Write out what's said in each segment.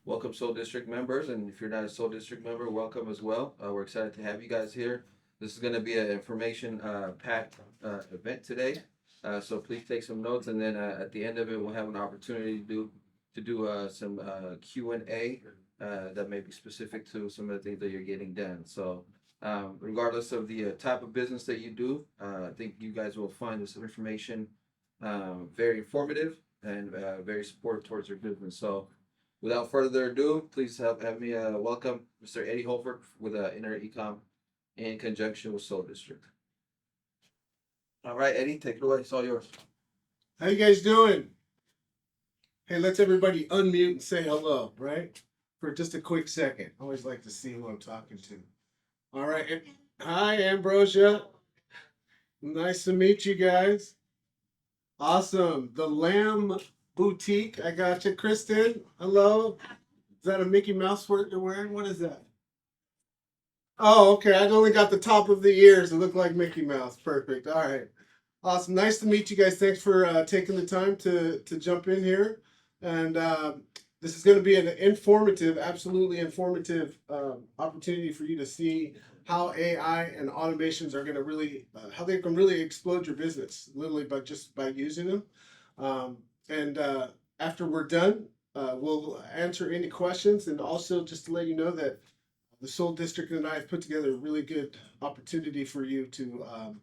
Welcome, Soul District members, and if you're not a Soul District member, welcome as well. We're excited to have you guys here. This is going to be an information packed event today, so please take some notes, and then at the end of it, we'll have an opportunity to do some Q&A that may be specific to some of the things that you're getting done. So, regardless of the type of business that you do, I think you guys will find this information very informative and very supportive towards your business. So. Without further ado, please have me welcome Mr. Eddie Holford with Inner Ecom in conjunction with Soul District. All right, Eddie, take it away. It's all yours. How you guys doing? Hey, let's everybody unmute and say hello, right? For just a quick second. I always like to see who I'm talking to. All right. Hi, Ambrosia. Nice to meet you guys. Awesome. The Lamb Boutique. I got you. Kristen, hello. Is that a Mickey Mouse shirt you're wearing? What is that? Oh, okay. I only got the top of the ears. It looked like Mickey Mouse. Perfect. All right. Awesome. Nice to meet you guys. Thanks for taking the time to jump in here. And this is going to be an informative, absolutely informative opportunity for you to see how AI and automations are going to really, how they can really explode your business, literally by using them. And after we're done, we'll answer any questions. And also just to let you know that the Soul District and I have put together a really good opportunity for you to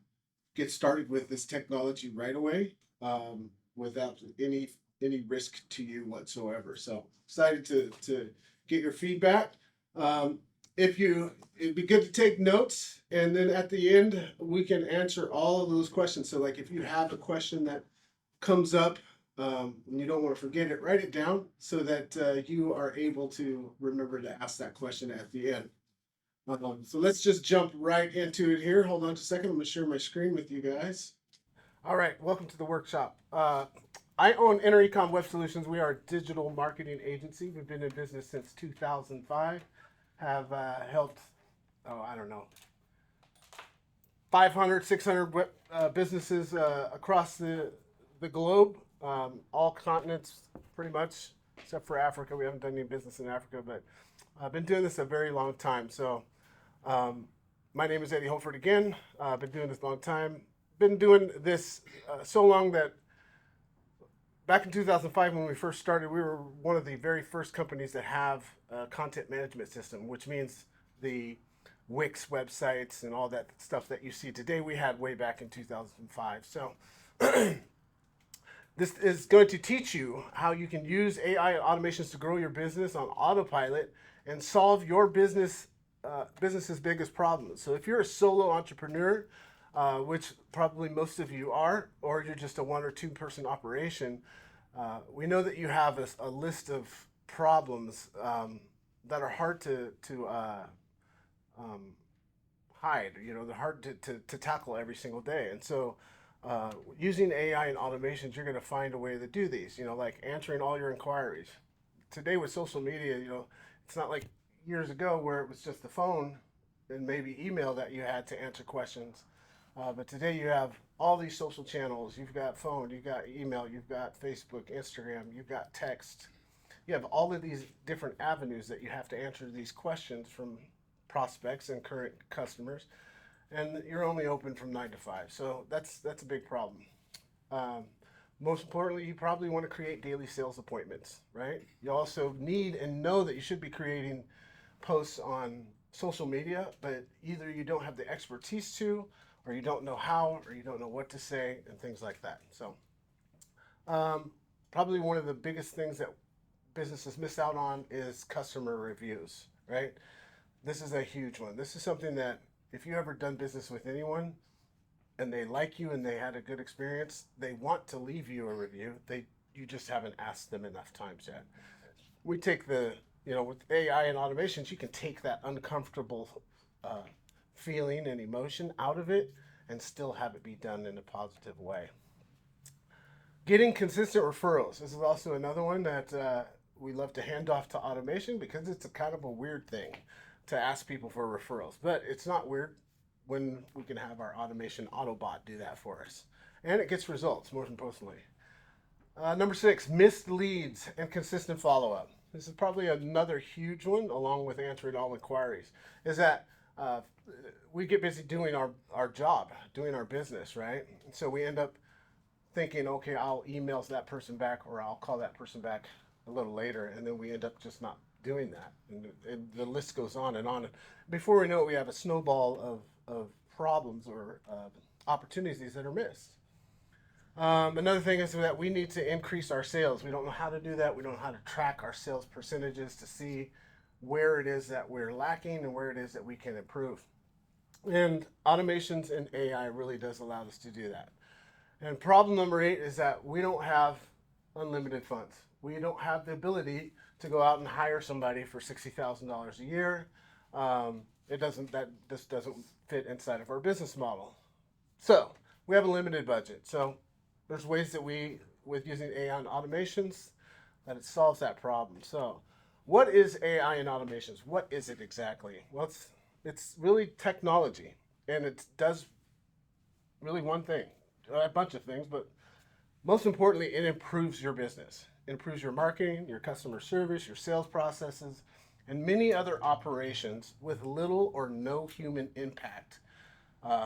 get started with this technology right away without any risk to you whatsoever. So excited to get your feedback. It'd be good to take notes, and then at the end we can answer all of those questions. So like if you have a question that comes up and you don't want to forget it, write it down so that you are able to remember to ask that question at the end. So let's just jump right into it here. Hold on just a second. I'm going to share my screen with you guys. All right, welcome to the workshop. I own Inner Ecom Web Solutions. We are a digital marketing agency. We've been in business since 2005. Have helped, I don't know, 500, 600 businesses across the globe, all continents pretty much, except for Africa. We haven't done any business in Africa, but I've been doing this a very long time. So my name is Eddie Holford again. I've been doing this a long time. Been doing this so long that back in 2005 when we first started, we were one of the very first companies that have a content management system, which means the Wix websites and all that stuff that you see today, we had way back in 2005. So this is going to teach you how you can use AI automations to grow your business on autopilot and solve your business's biggest problems. So if you're a solo entrepreneur, which probably most of you are, or you're just a 1 or 2 person operation, we know that you have a list of problems that are hard to hide. You know, they're hard to tackle every single day. And so using AI and automations, you're going to find a way to do these, you know, like answering all your inquiries. Today with social media, you know, it's not like years ago where it was just the phone and maybe email that you had to answer questions. But today you have all these social channels. You've got phone, you've got email, you've got Facebook, Instagram, you've got text. You have all of these different avenues that you have to answer these questions from prospects and current customers. And you're only open from 9 to 5. So that's a big problem. Most importantly, you probably want to create daily sales appointments, right? You also need and know that you should be creating posts on social media, but either you don't have the expertise to, or you don't know how, or you don't know what to say, and things like that. So probably one of the biggest things that businesses miss out on is customer reviews, right? This is a huge one. This is something that if you ever done business with anyone and they like you and they had a good experience, they want to leave you a review. You just haven't asked them enough times yet. We take with AI and automations, you can take that uncomfortable feeling and emotion out of it and still have it be done in a positive way. Getting consistent referrals. This is also another one that we love to hand off to automation because it's a kind of a weird thing to ask people for referrals. But it's not weird when we can have our automation Autobot do that for us. And it gets results, more importantly. Number 6, missed leads and consistent follow-up. this is probably another huge one, along with answering all inquiries, is that uh, we get busy doing our job, doing our business, right? So we end up thinking, okay, I'll email that person back or I'll call that person back a little later, and then we end up just not doing that, and the list goes on and on. Before we know it, we have a snowball of problems or opportunities that are missed. Another thing is that we need to increase our sales. We don't know how to do that. We don't know how to track our sales percentages to see where it is that we're lacking and where it is that we can improve. And automations and AI really does allow us to do that. And problem number 8 is that we don't have unlimited funds. We don't have the ability to go out and hire somebody for $60,000 a year. This doesn't fit inside of our business model. So we have a limited budget. So there's ways that with using AI and automations, that it solves that problem. So what is AI and automations? What is it exactly? Well, it's really technology, and it does really one thing, a bunch of things, but most importantly, it improves your business. It improves your marketing, your customer service, your sales processes, and many other operations with little or no human impact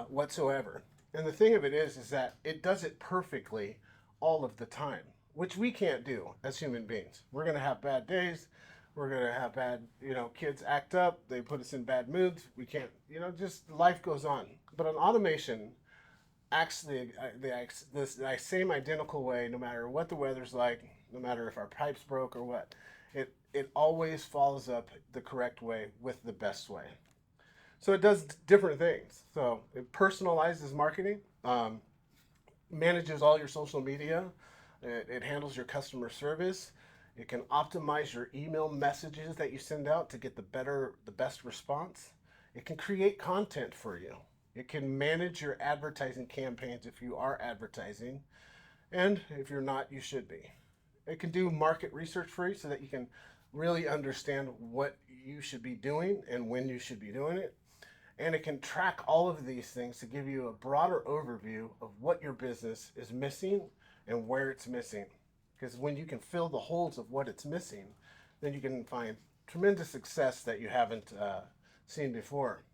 whatsoever. And the thing of it is that it does it perfectly all of the time, which we can't do as human beings. We're going to have bad days. We're going to have bad, kids act up. They put us in bad moods. We can't, just life goes on. But an automation acts the same identical way, no matter what the weather's like, no matter if our pipes broke or what. It always follows up the correct way with the best way. So it does different things. So it personalizes marketing, manages all your social media, it handles your customer service. It can optimize your email messages that you send out to get the best response. It can create content for you. It can manage your advertising campaigns if you are advertising, and if you're not, you should be. It can do market research for you so that you can really understand what you should be doing and when you should be doing it. And it can track all of these things to give you a broader overview of what your business is missing and where it's missing. Because when you can fill the holes of what it's missing, then you can find tremendous success that you haven't seen before.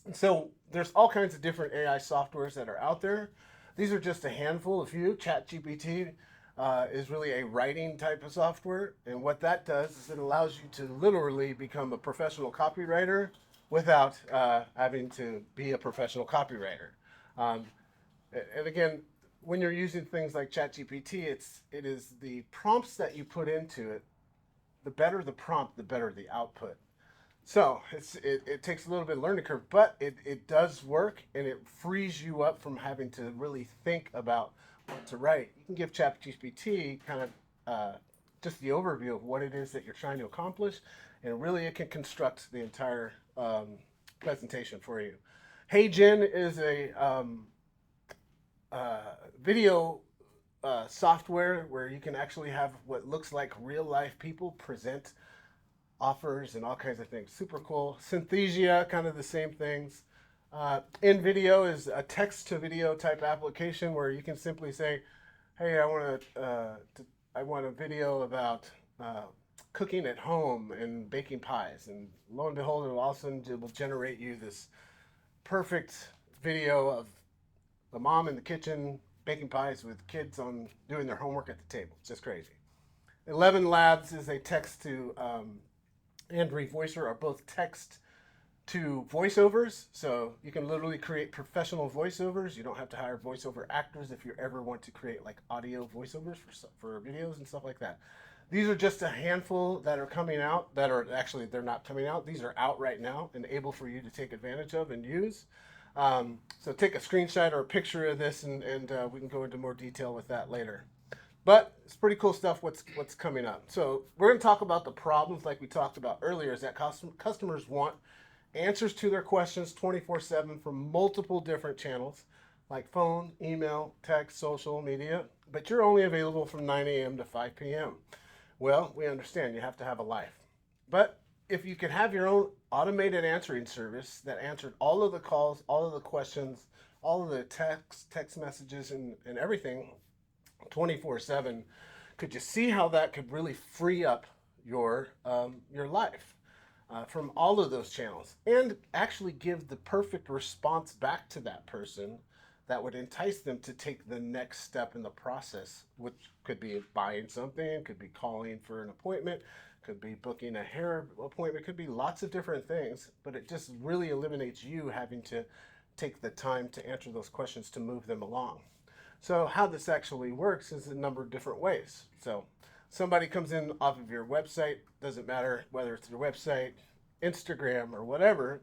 And so there's all kinds of different AI softwares that are out there. These are just a handful, a few. ChatGPT is really a writing type of software. And what that does is it allows you to literally become a professional copywriter without having to be a professional copywriter. Um, and again, when you're using things like ChatGPT, it is the prompts that you put into it. The better the prompt, the better the output. So it takes a little bit of learning curve, but it does work, and it frees you up from having to really think about what to write. You can give ChatGPT kind of just the overview of what it is that you're trying to accomplish, and really it can construct the entire presentation for you. HeyGen is a video software where you can actually have what looks like real life people present offers and all kinds of things. Super cool. Synthesia, kind of the same things. InVideo is a text to video type application where you can simply say, "Hey, I want a video about cooking at home and baking pies," and lo and behold, it will generate you this perfect video of the mom in the kitchen baking pies with kids on doing their homework at the table. It's just crazy. 11 Labs is a text to and Revoicer are both text to voiceovers. So you can literally create professional voiceovers. You don't have to hire voiceover actors if you ever want to create like audio voiceovers for videos and stuff like that. These are just a handful that are coming out that are actually, they're not coming out. These are out right now and able for you to take advantage of and use. So take a screenshot or a picture of this and we can go into more detail with that later. But it's pretty cool stuff what's coming up. So we're going to talk about the problems like we talked about earlier, is that customers want answers to their questions 24/7 from multiple different channels like phone, email, text, social media, but you're only available from 9 a.m. to 5 p.m. Well, we understand you have to have a life. But if you could have your own automated answering service that answered all of the calls, all of the questions, all of the text messages and everything 24/7, could you see how that could really free up your life from all of those channels, and actually give the perfect response back to that person that would entice them to take the next step in the process, which could be buying something, could be calling for an appointment, could be booking a hair appointment, could be lots of different things, but it just really eliminates you having to take the time to answer those questions to move them along. So how this actually works is a number of different ways. So somebody comes in off of your website, doesn't matter whether it's your website, Instagram, or whatever,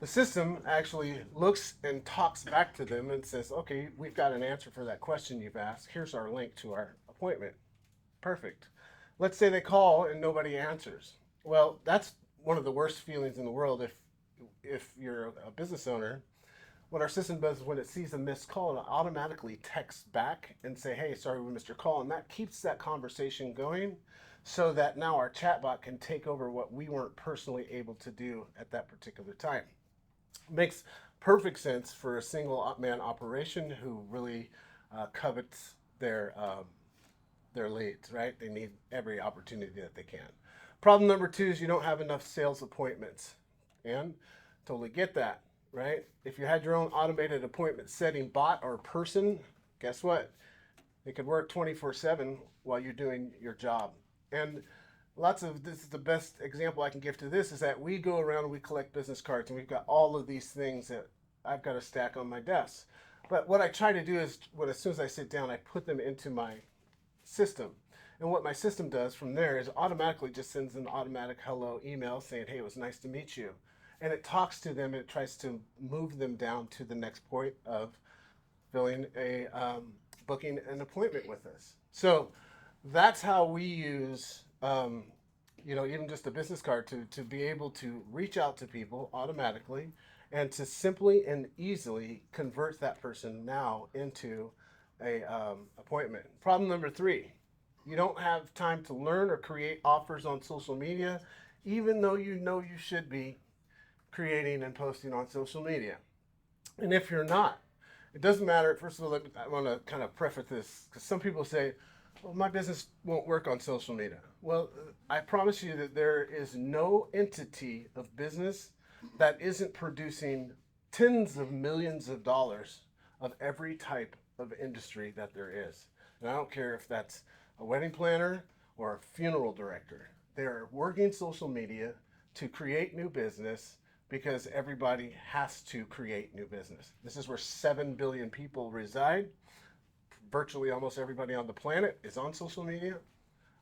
the system actually looks and talks back to them and says, okay, we've got an answer for that question you've asked. Here's our link to our appointment. Perfect. Let's say they call and nobody answers. Well, that's one of the worst feelings in the world if you're a business owner. What our system does is when it sees a missed call, it automatically texts back and say, hey, sorry we missed your call. And that keeps that conversation going so that now our chatbot can take over what we weren't personally able to do at that particular time. It makes perfect sense for a single man operation who really covets their leads, right? They need every opportunity that they can. Problem number 2 is you don't have enough sales appointments. And totally get that, right? If you had your own automated appointment setting bot or person, guess what? It could work 24/7 while you're doing your job. And this is the best example I can give to this is that we go around and we collect business cards and we've got all of these things that I've got to stack on my desk. But what I try to do is as soon as I sit down, I put them into my system. And what my system does from there is automatically just sends an automatic hello email saying, hey, it was nice to meet you. And it talks to them and it tries to move them down to the next point of booking an appointment with us. So that's how we use, even just a business card to be able to reach out to people automatically and to simply and easily convert that person now into a appointment. Problem number 3, you don't have time to learn or create offers on social media, even though you know you should be creating and posting on social media. And if you're not, it doesn't matter. First of all, I want to kind of preface this because some people say, well, my business won't work on social media. Well, I promise you that there is no entity of business that isn't producing tens of millions of dollars of every type of industry that there is. And I don't care if that's a wedding planner or a funeral director. They're working social media to create new business because everybody has to create new business. This is where 7 billion people reside. Virtually almost everybody on the planet is on social media.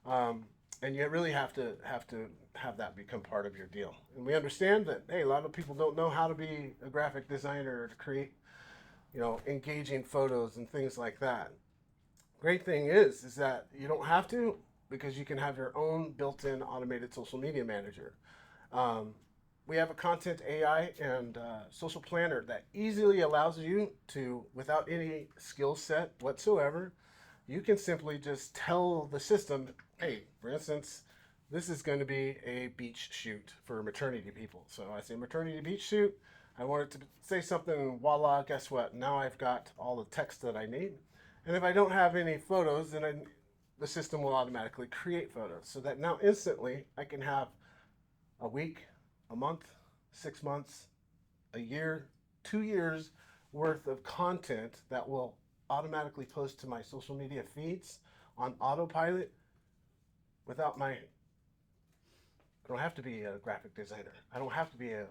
And you really have to have that become part of your deal. And we understand that, hey, a lot of people don't know how to be a graphic designer or to create, engaging photos and things like that. Great thing is that you don't have to because you can have your own built-in automated social media manager. We have a content AI and social planner that easily allows you to, without any skill set whatsoever, you can simply just tell the system, hey, for instance, this is going to be a beach shoot for maternity people. So I say maternity beach shoot. I want it to say something, and voila, guess what? Now I've got all the text that I need. And if I don't have any photos, then the system will automatically create photos so that now instantly I can have a week, a month, 6 months, a year, 2 years worth of content that will automatically post to my social media feeds on autopilot without I don't have to be a graphic designer. I don't have to be a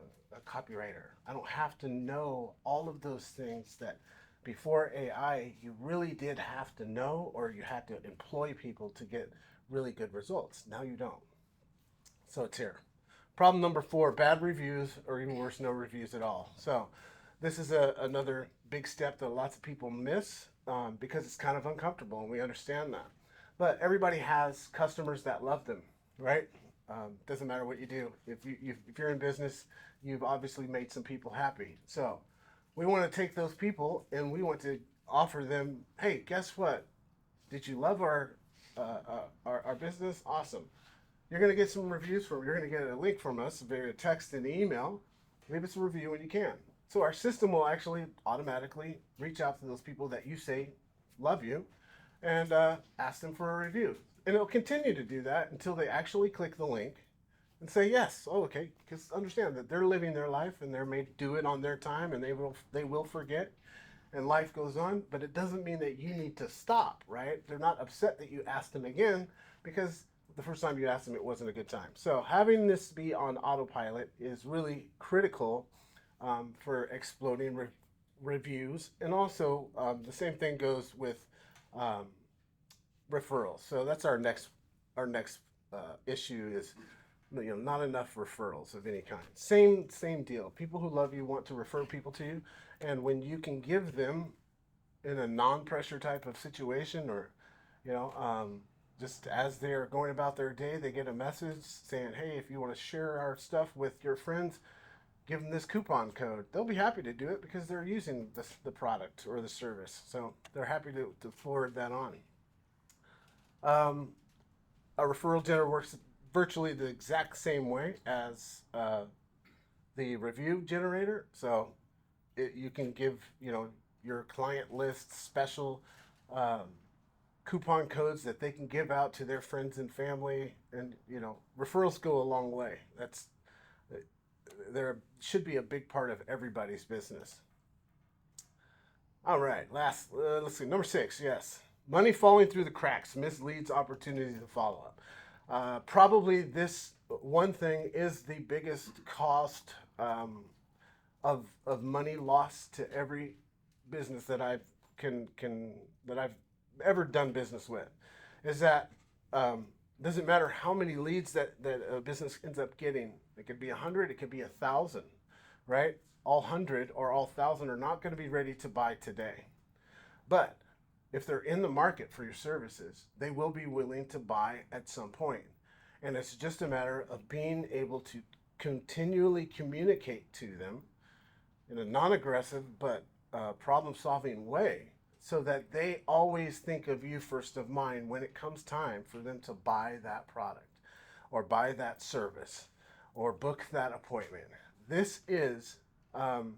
copywriter. I don't have to know all of those things that before AI you really did have to know, or you had to employ people to get really good results. Now you don't. So it's here. Problem number 4, bad reviews, or even worse, no reviews at all. So this is another big step that lots of people miss because it's kind of uncomfortable, and we understand that. But everybody has customers that love them, right? Doesn't matter what you do. If you're in business, you've obviously made some people happy. So we want to take those people and we want to offer them, hey, guess what? Did you love our business? Awesome. You're going to get some reviews you're going to get a link from us via text and email. Leave us a review when you can. So our system will actually automatically reach out to those people that you say love you and ask them for a review. And it'll continue to do that until they actually click the link and say yes. Oh, okay. Because understand that they're living their life and they're made to do it on their time, and they will forget, and life goes on. But it doesn't mean that you need to stop, right? They're not upset that you asked them again because the first time you asked them it wasn't a good time. So having this be on autopilot is really critical for exploding reviews, and also the same thing goes with um, referrals. So that's our next issue is not enough referrals of any kind. Same deal. People who love you want to refer people to you, and when you can give them in a non-pressure type of situation, or you know just as they're going about their day, they get a message saying, hey, if you want to share our stuff with your friends, give them this coupon code. They'll be happy to do it because they're using the product or the service, so they're happy to forward that on. um, a referral generator works virtually the exact same way as the review generator. So you can give your client list special um, coupon codes that they can give out to their friends and family, and referrals go a long way. That's there should be a big part of everybody's business. All right, last let's see, number 6. Yes, money falling through the cracks misleads opportunity to follow up. Probably this one thing is the biggest cost of money lost to every business that I've ever done business with. Is that doesn't matter how many leads that a business ends up getting. It could be 100, it could be 1,000, right? All 100 or all 1,000 are not going to be ready to buy today. But if they're in the market for your services, they will be willing to buy at some point. And it's just a matter of being able to continually communicate to them in a non aggressive but problem solving way, so that they always think of you first of mind when it comes time for them to buy that product or buy that service or book that appointment. This is um,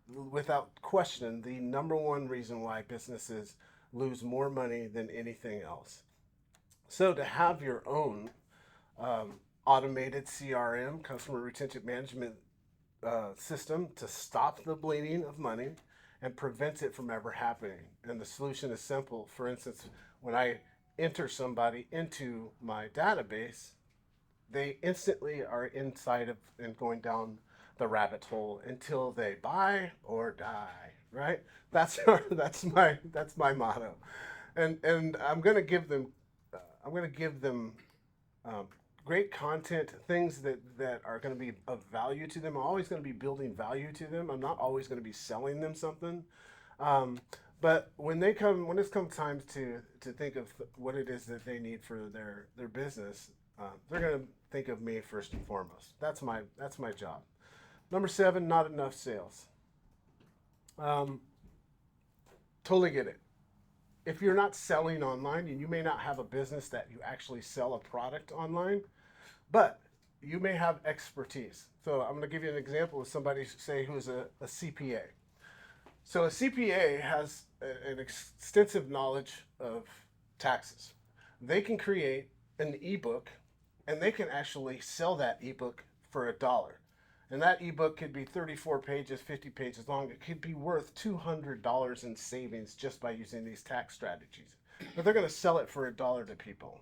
without question, the number one reason why businesses lose more money than anything else. So to have your own um, automated CRM, customer retention management system, to stop the bleeding of money and prevent it from ever happening. And the solution is simple. For instance, when I enter somebody into my database, they instantly are inside of and going down the rabbit hole until they buy or die. Right? That's my motto, and I'm gonna give them um, great content, things that are going to be of value to them. I'm always going to be building value to them. I'm not always going to be selling them something. Um, but when it's come time to think of what it is that they need for their business, they're going to think of me first and foremost. That's my job. Number 7, not enough sales. Um, totally get it. If you're not selling online, and you may not have a business that you actually sell a product online, but you may have expertise. So I'm going to give you an example of somebody, say, who's a CPA. So a CPA has an extensive knowledge of taxes. They can create an ebook, and they can actually sell that ebook for $1. And that ebook could be 34 pages, 50 pages long. It could be worth $200 in savings just by using these tax strategies. But they're going to sell it for $1 to people.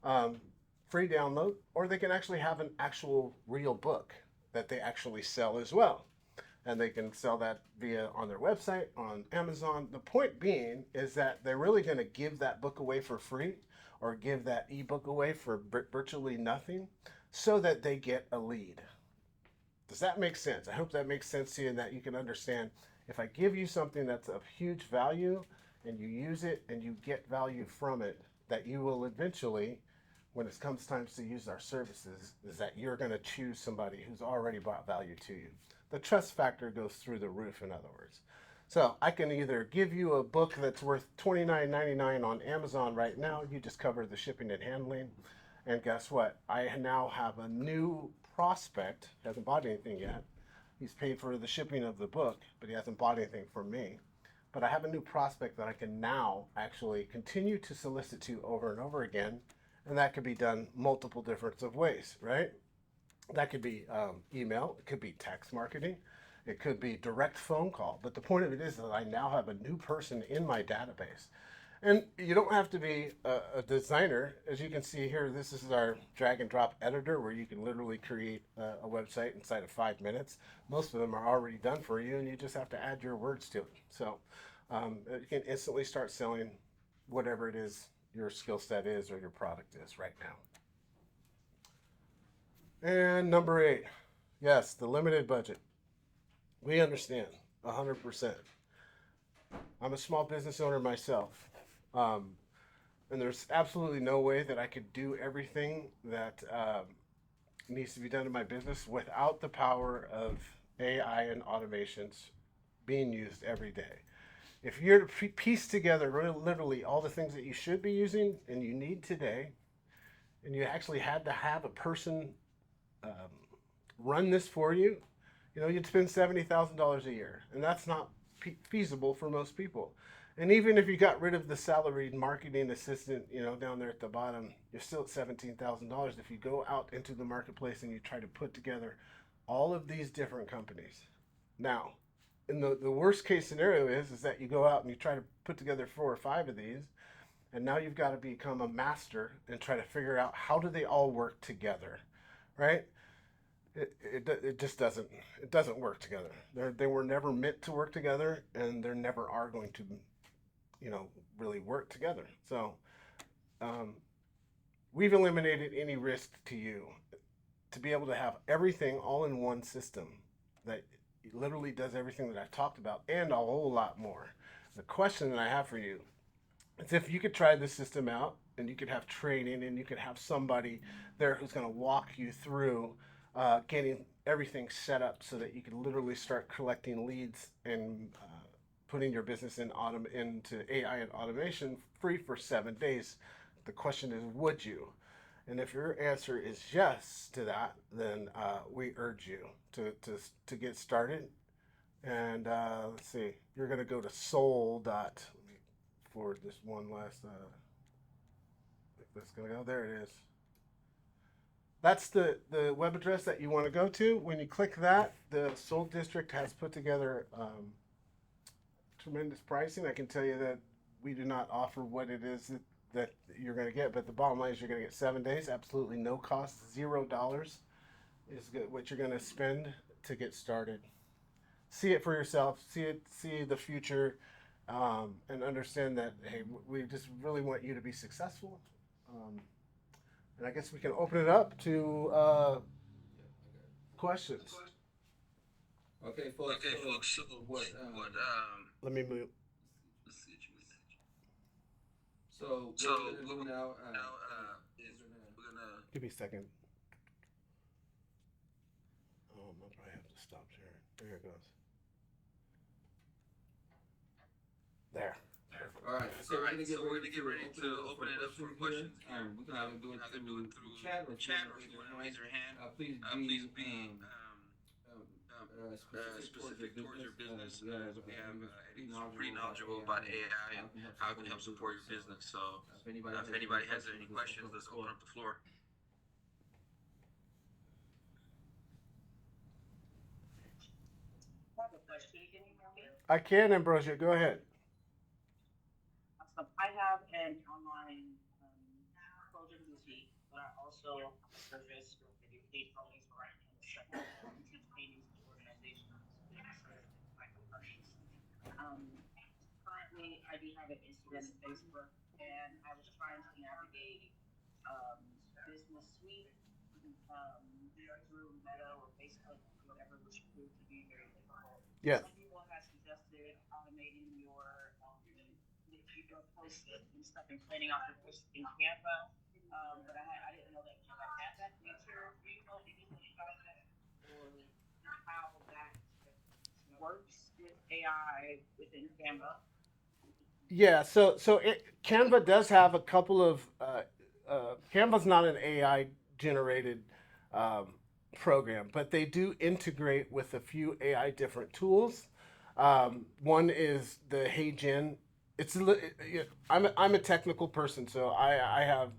Um, Free download, or they can actually have an actual real book that they actually sell as well. And they can sell that via on their website, on Amazon. The point being is that they're really going to give that book away for free, or give that ebook away for virtually nothing, so that they get a lead. Does that make sense? I hope that makes sense to you, and that you can understand, if I give you something that's of huge value and you use it and you get value from it, that you will eventually, when it comes time to use our services, is that you're going to choose somebody who's already brought value to you. The trust factor goes through the roof, in other words. So I can either give you a book that's worth $29.99 on Amazon right now. You just cover the shipping and handling. And guess what? I now have a new prospect, hasn't bought anything yet. He's paid for the shipping of the book, but he hasn't bought anything from me. but I have a new prospect that I can now actually continue to solicit to over and over again. And that could be done multiple different of ways, right? That could be email, it could be text marketing, it could be direct phone call. But the point of it is that I now have a new person in my database. And you don't have to be a designer. As you can see here, this is our drag and drop editor where you can literally create a website inside of 5 minutes. Most of them are already done for you, and you just have to add your words to it. So you can instantly start selling whatever it is your skill set is or your product is right now. And number 8, yes, the limited budget. We understand 100%. I'm a small business owner myself. Um, and there's absolutely no way that I could do everything that needs to be done in my business without the power of AI and automations being used every day. If you're to piece together literally all the things that you should be using and you need today, and you actually had to have a person um, run this for you, you'd spend $70,000 a year, and that's not feasible for most people. And even if you got rid of the salaried marketing assistant, down there at the bottom, you're still at $17,000. If you go out into the marketplace and you try to put together all of these different companies. Now, in the worst case scenario is that you go out and you try to put together 4 or 5 of these, and now you've got to become a master and try to figure out how do they all work together, right? It just doesn't work together. They were never meant to work together, and they never are going to really work together. So um, we've eliminated any risk to you to be able to have everything all in one system that literally does everything that I've talked about and a whole lot more. The question that I have for you is if you could try this system out and you could have training and you could have somebody there who's going to walk you through getting everything set up so that you could literally start collecting leads and putting your business into AI and automation free for 7 days. The question is, would you? And if your answer is yes to that, then we urge you to get started. And let's see, you're going to go to soul. Let me forward this one last. If that's going to go, there it is. That's the web address that you want to go to. When you click that, the Soul District has put together tremendous pricing. I can tell you that we do not offer what it is that you're going to get, but the bottom line is you're going to get 7 days, absolutely no cost, $0 is what you're going to spend to get started. See it for yourself, see the future, and understand that, hey, we just really want you to be successful. And I guess we can open it up to questions. Okay, folks. So what? Let me move. So what we're gonna do now is we're gonna. Give me a second. Oh, I'll probably have to stop sharing. There it goes. There. All right, so we're gonna get ready to open it up for questions. We can either do it through chat, or if you want to raise your hand, please be specific towards your business. We have pretty knowledgeable about AI and how it can help support your business. So if anybody has any questions, let's open up the floor. I have a question. Can you hear me? I can, Ambrosia. Go ahead. Awesome. I have an online clothing boutique, but I also service educate companies and shut down paintings to organizations, businesses, and private parties. Um, Currently, I do have an Instagram and Facebook, and I was trying to navigate um, Business Suite through Meta or Facebook, whatever, which proved to be very difficult. Yes. Some people have suggested automating your posts and stuff and planning out your posts in Canva, but I didn't know that Canva had that feature. Do you know anything about that or how that works with AI within Canva? Yeah, so Canva does have a couple of Canva's not an AI generated program, but they do integrate with a few AI different tools. One is the Hey Jen. I'm a technical person, so I have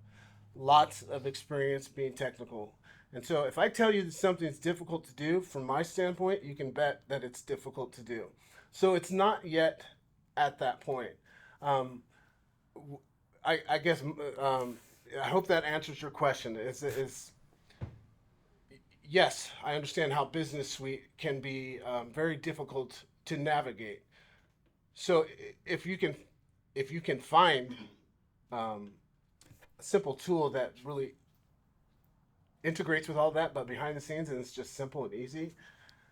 lots of experience being technical. And so if I tell you that something's difficult to do, from my standpoint, you can bet that it's difficult to do. So it's not yet at that point. Um, I guess I hope that answers your question. Is yes, I understand how Business Suite can be very difficult to navigate. So if you can find um, a simple tool that really integrates with all that, but behind the scenes and it's just simple and easy,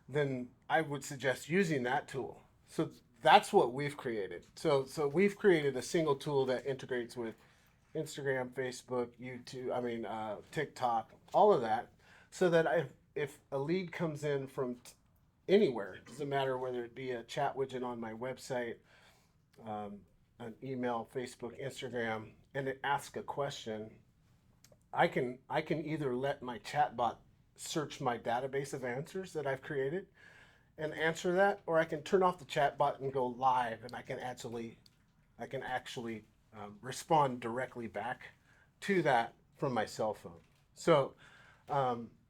then I would suggest using that tool. So that's what we've created. So we've created a single tool that integrates with Instagram, Facebook, YouTube. TikTok, all of that, so that if a lead comes in from anywhere, it doesn't matter whether it be a chat widget on my website, um, an email, Facebook, Instagram, and it asks a question, I can either let my chatbot search my database of answers that I've created and answer that, or I can turn off the chatbot and go live, and I can actually respond directly back to that from my cell phone. So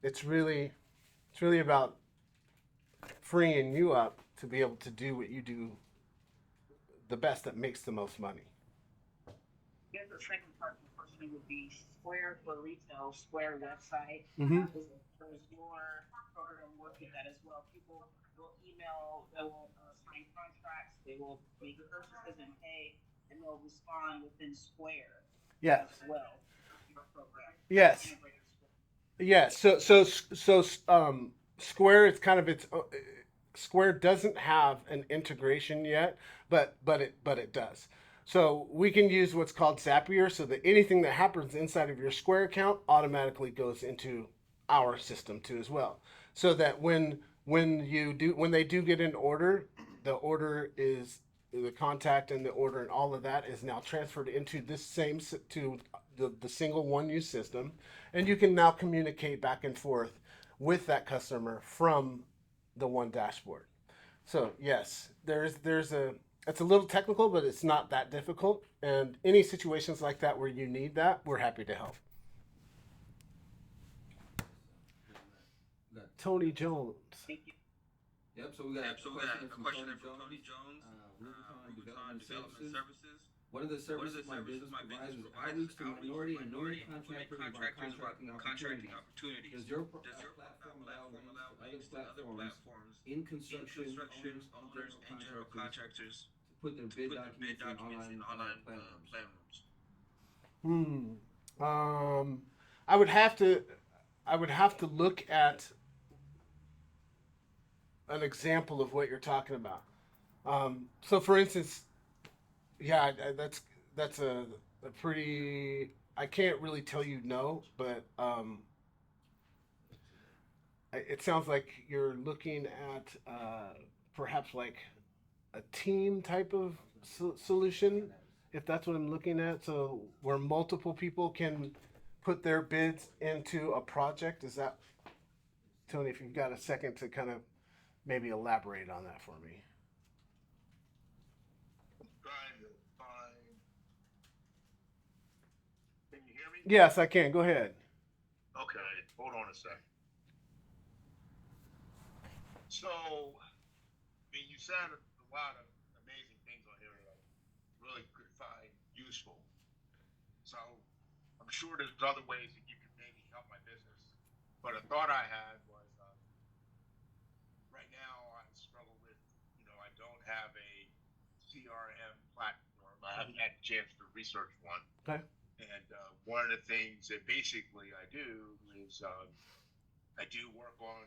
it's really about freeing you up to be able to do what you do the best that makes the most money. Here's the second part of the question would be Square for retail, Square website. Mm-hmm. Does your program work with that as well? People will email, they will sign contracts, they will make purchases and pay, and they'll respond within Square Yes. as well. Your program Yes. integrated Square. Yeah. Square is kind of its. Square doesn't have an integration yet, but it does. So we can use what's called Zapier, so that anything that happens inside of your Square account automatically goes into our system too as well. So that when they do get an order, the order is the contact and the order and all of that is now transferred into this same to the single one use system, and you can now communicate back and forth with that customer from the one dashboard. So yes, there's a it's a little technical, but it's not that difficult. And any situations like that where you need that, we're happy to help. Tony Jones. Thank you. Yep. So we got a question there from Tony Jones. Rubicon Development Services. One of the services my business provides is outreach to minority and women contractors about contracting opportunities. Does your platform allow links to other platforms in construction owners and general contractors to put their bid documents in online plan rooms? Hmm. Um, I would have to look at an example of what you're talking about. So, for instance, yeah, that's a pretty. I can't really tell you no, but it sounds like you're looking at perhaps like a team type of solution, if that's what I'm looking at. So where multiple people can put their bids into a project. Is that, Tony? If you've got a second to kind of maybe elaborate on that for me. Trying to find. Can you hear me? Yes, I can. Go ahead. Okay, hold on a sec. So, I mean, you said a lot of amazing things on here that I really could find useful. So, I'm sure there's other ways that you could maybe help my business. But a thought I had was right now I struggle with, I don't have a CRM platform. I haven't had a chance to research one. Okay. And one of the things that basically I do is I do work on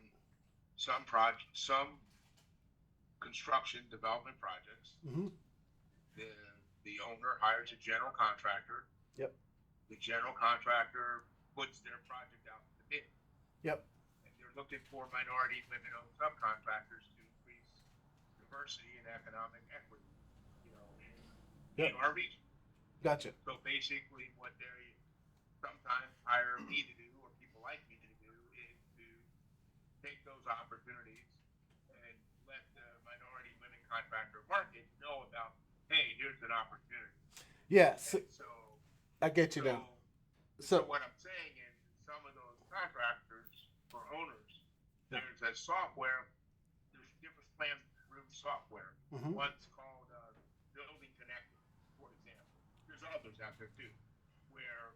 some construction development projects. Mm-hmm. The the owner hires a general contractor. Yep. The general contractor puts their project out to bid, Yep. and they're looking for minority, women-owned subcontractors to increase diversity and economic equity, in Yep. our region. Gotcha. So basically, what they sometimes hire me to do, or people like me to do, is to take those opportunities and let the minority women contractor market know about, hey, here's an opportunity. Yes, And so, I get you now. so So what I'm saying is, some of those contractors or owners, there's a software. There's different plan room software. mhm. One's called Building Connected, for example. There's others out there too, where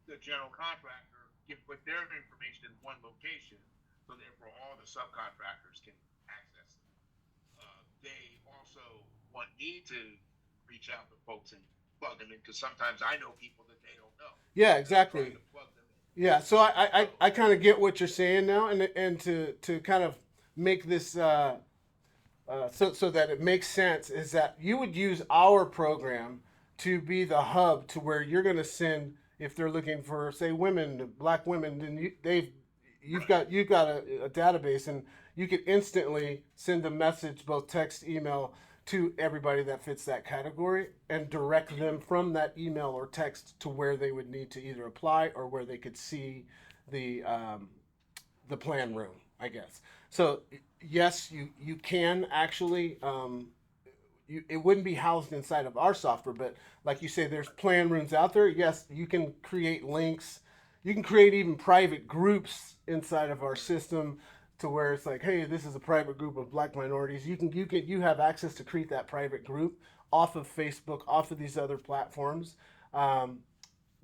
the general contractor can put their information in one location, so therefore all the subcontractors can access it. They also want me to reach out to folks and plug them in, because sometimes I know people that they don't know. Yeah, And I'm exactly. trying to plug them in. Yeah, so I kind of get what you're saying now, and to kind of make this so that it makes sense is that you would use our program to be the hub to where you're going to send, if they're looking for, say, women, black women, then you've got a database, and you could instantly send a message, both text, email, to everybody that fits that category, and direct them from that email or text to where they would need to either apply or where they could see the um, the plan room, I guess. So yes, you can actually it wouldn't be housed inside of our software, but like you say, there's plan rooms out there. Yes, you can create links. You can create even private groups inside of our system to where it's like, hey, this is a private group of black minorities. You have access to create that private group off of Facebook, off of these other platforms. Um,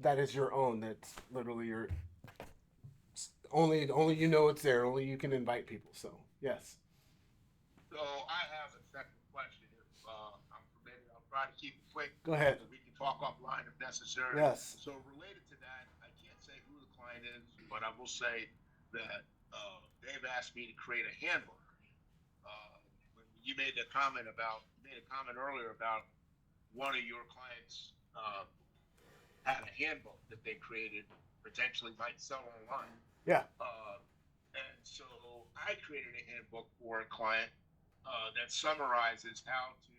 that is your own. That's literally your only you know it's there. Only you can invite people. So yes. So I have a second question. If I'm permitted, I'll try to keep it quick. Go ahead. So we can talk offline if necessary. Yes. So related to that, I can't say who the client is, but I will say that they've asked me to create a handbook. When you made a comment earlier about one of your clients had a handbook that they created, potentially might sell online. Yeah. And so I created a handbook for a client that summarizes how to,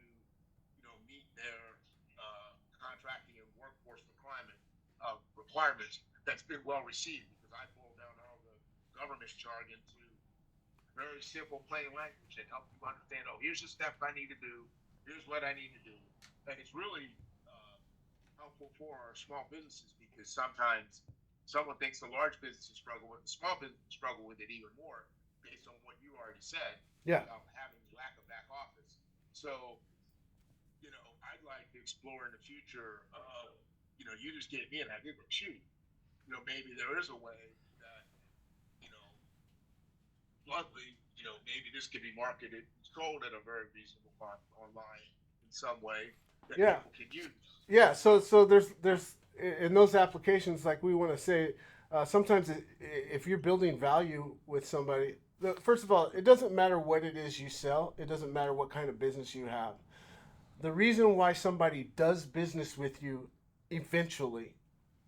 meet their contracting and workforce requirements. That's been well received because I boiled down all the government jargon to very simple, plain language that help you understand. Oh, here's the steps I need to do. Here's what I need to do, and it's really helpful for our small businesses, because sometimes someone thinks the large businesses struggle with it, the small businesses struggle with it even more, based on what you already said. Yeah. About having lack of back office. So, I'd like to explore in the future. You just gave me an idea. Shoot, maybe there is a way that, you know, bluntly, maybe this could be marketed, sold at a very reasonable cost online in some way that Yeah. people can use. Yeah. So there's in those applications, like we want to say, sometimes if you're building value with somebody, first of all, it doesn't matter what it is you sell. It doesn't matter what kind of business you have. The reason why somebody does business with you eventually,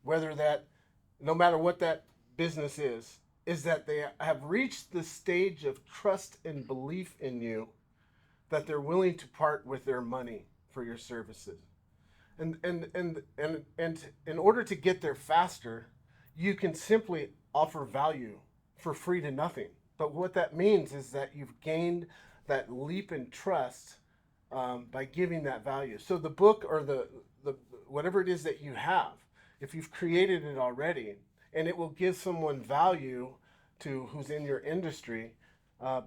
whether that, no matter what that business is that they have reached the stage of trust and belief in you that they're willing to part with their money for your services. And in order to get there faster, you can simply offer value for free to nothing. But what that means is that you've gained that leap in trust by giving that value. So the book or the whatever it is that you have, if you've created it already, and it will give someone value to who's in your industry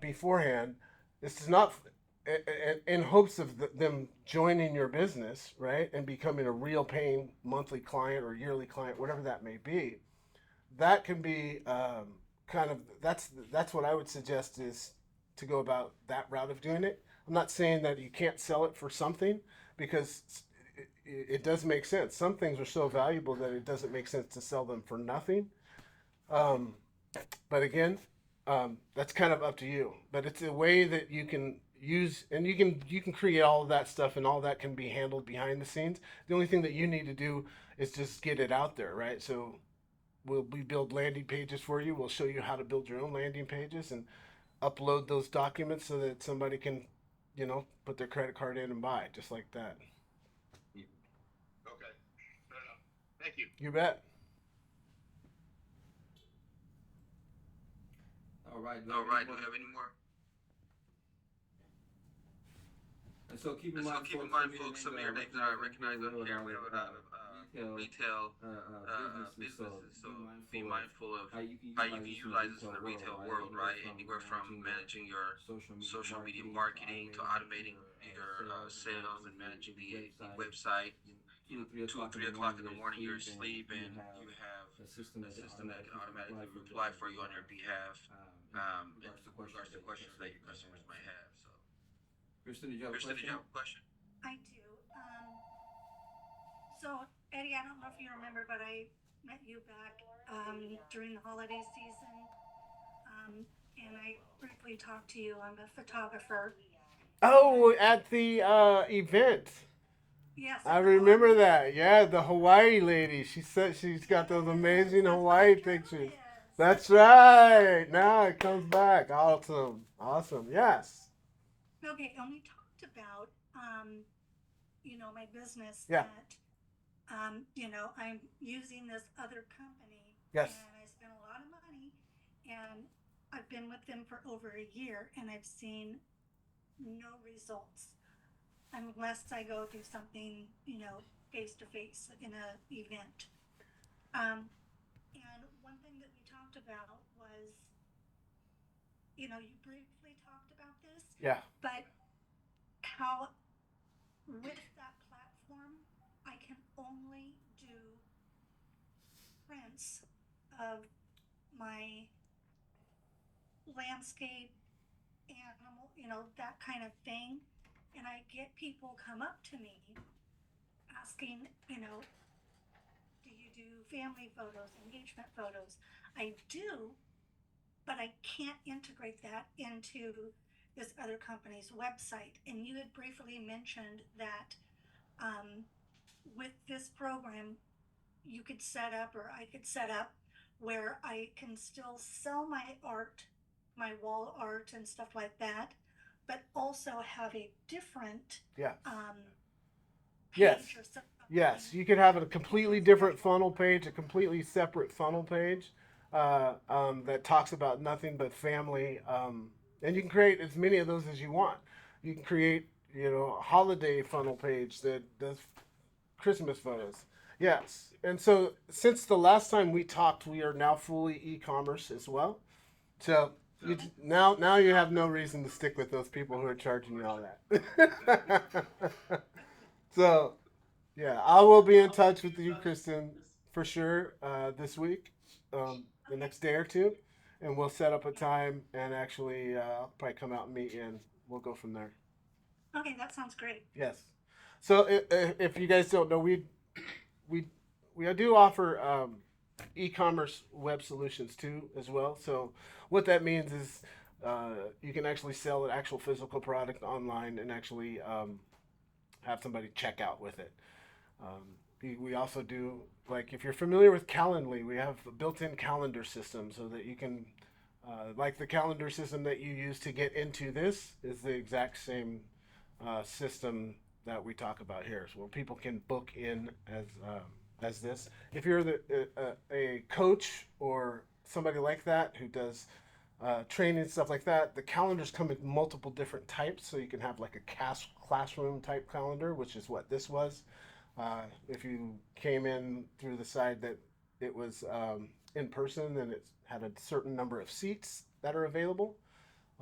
beforehand. This is not in hopes of them joining your business, right, and becoming a real paying monthly client or yearly client, whatever that may be. That can be kind of that's what I would suggest is to go about that route of doing it. I'm not saying that you can't sell it for something, because it does make sense. Some things are so valuable that it doesn't make sense to sell them for nothing. Um, but again, that's kind of up to you. But it's a way that you can use, and you can create all of that stuff, and all that can be handled behind the scenes. The only thing that you need to do is just get it out there, right? So we build landing pages for you. We'll show you how to build your own landing pages and upload those documents so that somebody can, put their credit card in and buy, just like that. Okay. Fair enough. Thank you. You bet. All right. Do we have any more? And so keep in mind, folks, some of your names that I recognize on here. We have a lot of retail businesses, so be mindful of how you can utilize this in the retail world, right? Anywhere from managing your social media marketing to automating your sales and managing the website. 2 or 3 o'clock in the morning, you're asleep and you have a system that can automatically reply for you on your behalf in regards to questions that your customers might have. So, Kristen, did you have a question? I do. So, Eddie, I don't know if you remember, but I met you back during the holiday season, and I briefly talked to you. I'm a photographer. Oh, at the event. Yes, I at the remember Hawaii. that. Yeah, the Hawaii lady. She said she's got those amazing That's Hawaii what the journal pictures. is. That's right. Now it comes back. Awesome. Awesome. Yes. Okay, and we talked about, my business Yeah. that, I'm using this other company Yes. and I spent a lot of money and I've been with them for over a year and I've seen no results unless I go do something, face to face in a event. Um, and one thing that we talked about was, you briefly talked about this, Yeah. but how with that platform, I can only do prints of my landscape, animal, that kind of thing. And I get people come up to me asking, do you do family photos, engagement photos? I do, but I can't integrate that into this other company's website. And you had briefly mentioned that with this program, you could set up, or I could set up, where I can still sell my art, my wall art and stuff like that, but also have a different Yeah. page Yes. or something. Yes. You could have a completely different funnel page, a completely separate funnel page that talks about nothing but family. And you can create as many of those as you want. You can create, a holiday funnel page that does Christmas photos. Yes. And so since the last time we talked, we are now fully e-commerce as well. So now you have no reason to stick with those people who are charging you all that. So yeah, I will be in touch with you, Kristen, for sure this week, the next day or two, and we'll set up a time and actually I'll probably come out and meet you, and we'll go from there. Okay, that sounds great. Yes. So if you guys don't know, we we do offer e-commerce web solutions too as well. So what that means is you can actually sell an actual physical product online and actually have somebody check out with it. We also do, like, if you're familiar with Calendly, we have a built-in calendar system so that you can, like the calendar system that you use to get into this is the exact same system that we talk about here, so where people can book in as this. If you're a coach or somebody like that who does training and stuff like that, the calendars come in multiple different types, so you can have like a classroom type calendar, which is what this was. If you came in through the side that it was in person, then it had a certain number of seats that are available.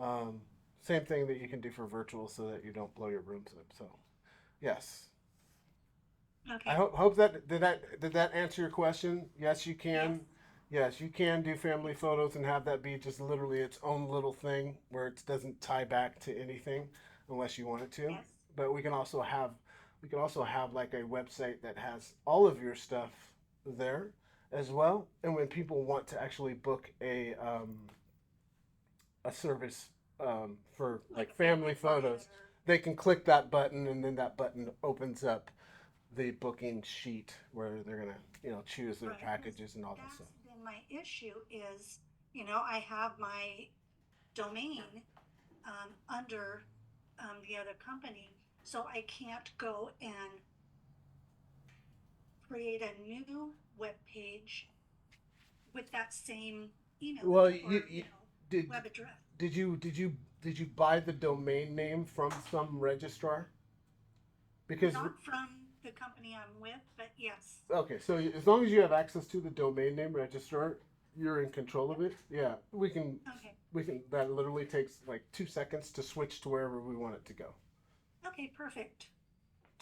Um, Same thing that you can do for virtual, so that you don't blow your rooms up. So, yes, Okay. I hope that did that answer your question. Yes, you can. Yes, you can do family photos and have that be just literally its own little thing where it doesn't tie back to anything unless you want it to. Yes. But we can also have like a website that has all of your stuff there as well. And when people want to actually book a service for like family photos, they can click that button, and then that button opens up the booking sheet where they're gonna choose their Right. packages and all that That's stuff. been my issue is, I have my domain under the other company, so I can't go and create a new web page with that same email Well, address, or did web address. did you buy the domain name from some registrar? Because Not from the company I'm with, but yes. okay, so as long as you have access to the domain name registrar, you're in control of it. Yeah, Okay. we can. That literally takes like 2 seconds to switch to wherever we want it to go. Okay, perfect.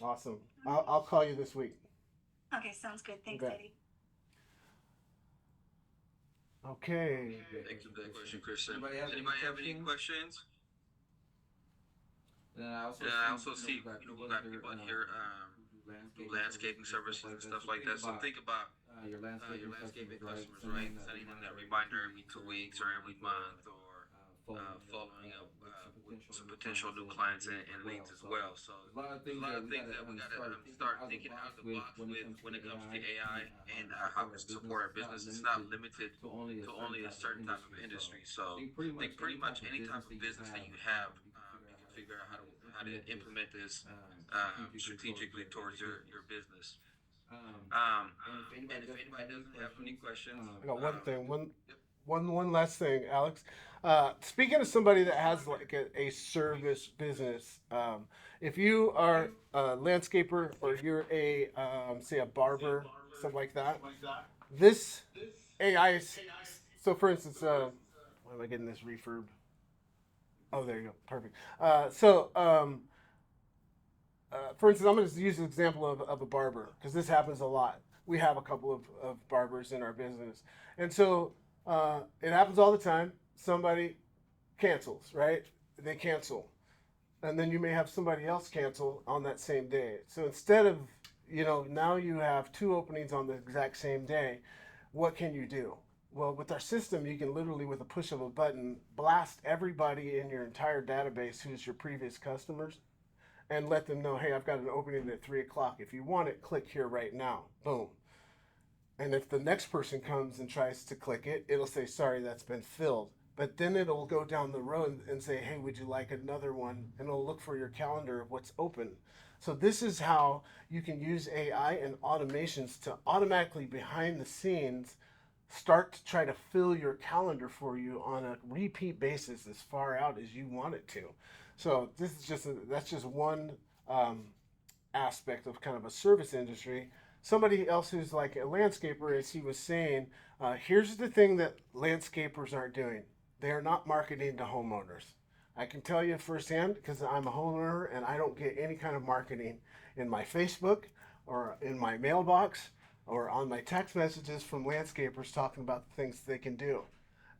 Awesome. I'll call you this week. Okay, sounds good. You Thanks, bet. Eddie. Okay. Thank you for that question, Christian. Does anybody have any questions? And I also see, we got people in here do landscaping services and stuff like that. So think about your landscaping customers, right? Sending them that reminder every 2 weeks or every month, or following up with some potential new clients and leads as well. So there's a lot of things that we got to start thinking out of the box with when it comes to AI and how it can support our business. It's not limited to only a certain type of industry. So I think pretty much any type of business that you have, you can figure out how to implement this strategically towards your business. And if anybody doesn't have any questions, I got one thing. yep. One last thing, Alex. Speaking of somebody that has like a service business, if you are a landscaper or you're a say a barber, something like that, this AI is so. For instance, why am I getting this refurb? Oh, there you go. Perfect. For instance, I'm going to use an example of a barber because this happens a lot. We have a couple of barbers in our business. And so it happens all the time. Somebody cancels, right? They cancel. And then you may have somebody else cancel on that same day. So instead of, now you have two openings on the exact same day, what can you do? Well, with our system, you can literally, with a push of a button, blast everybody in your entire database who's your previous customers and let them know, hey, I've got an opening at 3 o'clock. If you want it, click here right now. Boom. And if the next person comes and tries to click it, it'll say, sorry, that's been filled. But then it'll go down the road and say, hey, would you like another one? And it'll look for your calendar of what's open. So this is how you can use AI and automations to automatically behind the scenes start to try to fill your calendar for you on a repeat basis as far out as you want it to. So this is that's just one aspect of kind of a service industry. Somebody else who's like a landscaper, as he was saying, here's the thing that landscapers aren't doing. They are not marketing to homeowners. I can tell you firsthand because I'm a homeowner and I don't get any kind of marketing in my Facebook or in my mailbox or on my text messages from landscapers talking about the things they can do.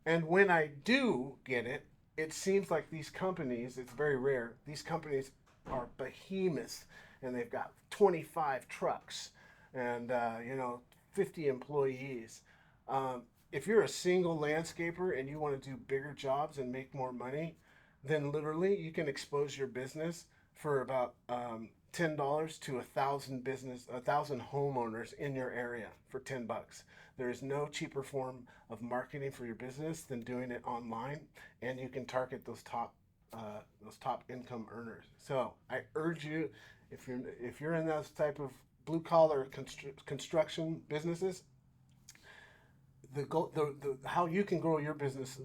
And when I do get it, it seems like these companies, it's very rare, these companies are behemoths and they've got 25 trucks and, 50 employees. If you're a single landscaper and you want to do bigger jobs and make more money, then literally you can expose your business for about $10 to a thousand homeowners in your area for $10. There is no cheaper form of marketing for your business than doing it online, and you can target those top income earners. So I urge you, if you're in those type of blue collar construction businesses, the how you can grow your business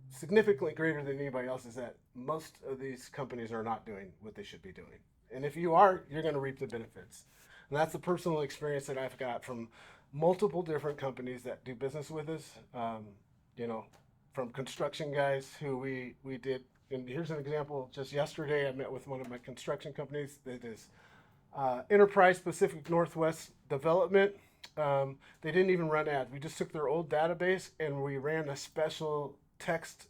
significantly greater than anybody else is that most of these companies are not doing what they should be doing. And if you are, you're going to reap the benefits. And that's the personal experience that I've got from multiple different companies that do business with us. You know, from construction guys who we did. And here's an example. Just yesterday, I met with one of my construction companies that is Enterprise Pacific Northwest Development. They didn't even run ads. We just took their old database and we ran a special text,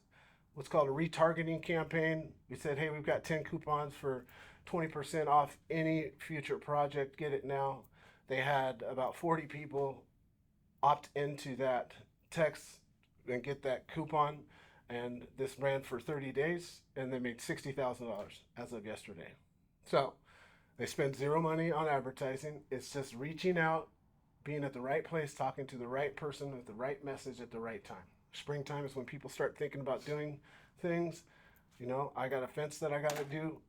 what's called a retargeting campaign. We said, hey, we've got 10 coupons for 20% off any future project. Get it now. They had about 40 people opt into that text and get that coupon. And this ran for 30 days and they made $60,000 as of yesterday. So they spend zero money on advertising. It's just reaching out, being at the right place, talking to the right person with the right message at the right time. Springtime is when people start thinking about doing things. You know, I got a fence that I got to do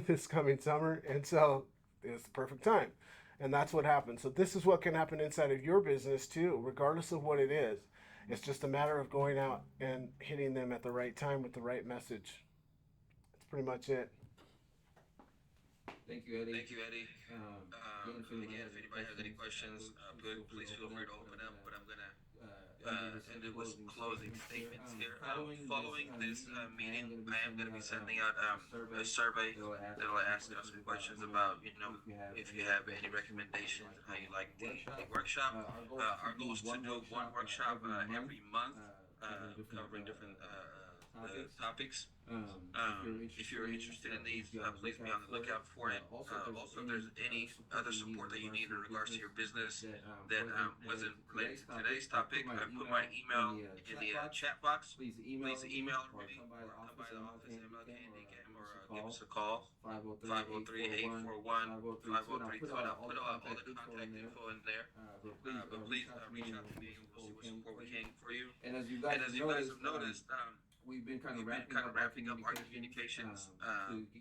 this coming summer, and so it's the perfect time. And that's what happens. So this is what can happen inside of your business too, regardless of what it is. It's just a matter of going out and hitting them at the right time with the right message. That's pretty much it. Thank you, Eddie. Thank you, Eddie. Again, if anybody has any questions, please feel free to open up. But I'm gonna end it with some closing statements here. Following this meeting, I am going to be sending out a survey that'll ask us some questions about, if you have any recommendations on how you like the workshop. Our goal is to do one workshop every month, covering different topics. If you're interested in these, please be on the lookout for it. Also, if there's any other support that you need in regards to your business that wasn't related to today's topic, I put my email in the chat box. Please Please email or me come by or come by the office, MLK Handicam, or give us a call call, 503-841-5032, and I'll put all the contact info in there. But please reach out to me, and we'll see what support we can for you. And as you And guys as you guys have noticed, we've been kind of ramping up our communications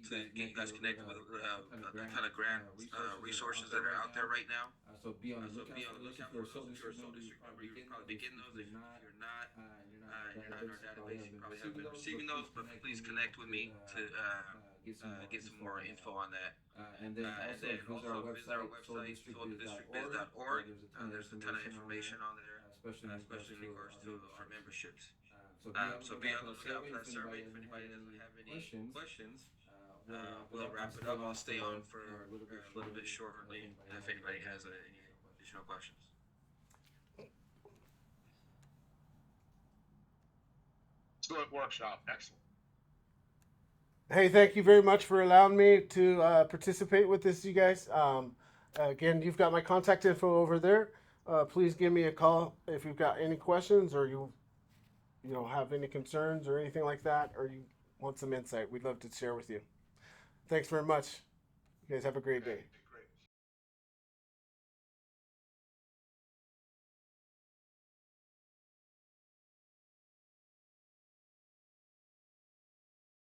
to get you guys connected with the kind of grant resources that are out there right now. So be on the So lookout be on the lookout for those. If you're a sole district member, you're probably getting those. If you're not, you're not in our database, you probably haven't been receiving those. But please connect with me to get some more info on that. And then also visit our website, soldistrictbiz.org. There's a ton of information on there, especially in regards to our memberships. So be on the lookout for that survey. If anybody doesn't have any questions, we'll wrap it up. I'll stay on for a little bit shortly if anybody has any additional questions. Excellent workshop. Excellent. Hey, thank you very much for allowing me to participate with this, you guys. Again, you've got my contact info over there. Please give me a call if you've got any questions or you have any concerns or anything like that, or you want some insight. We'd love to share with you. Thanks very much. You guys have a great day.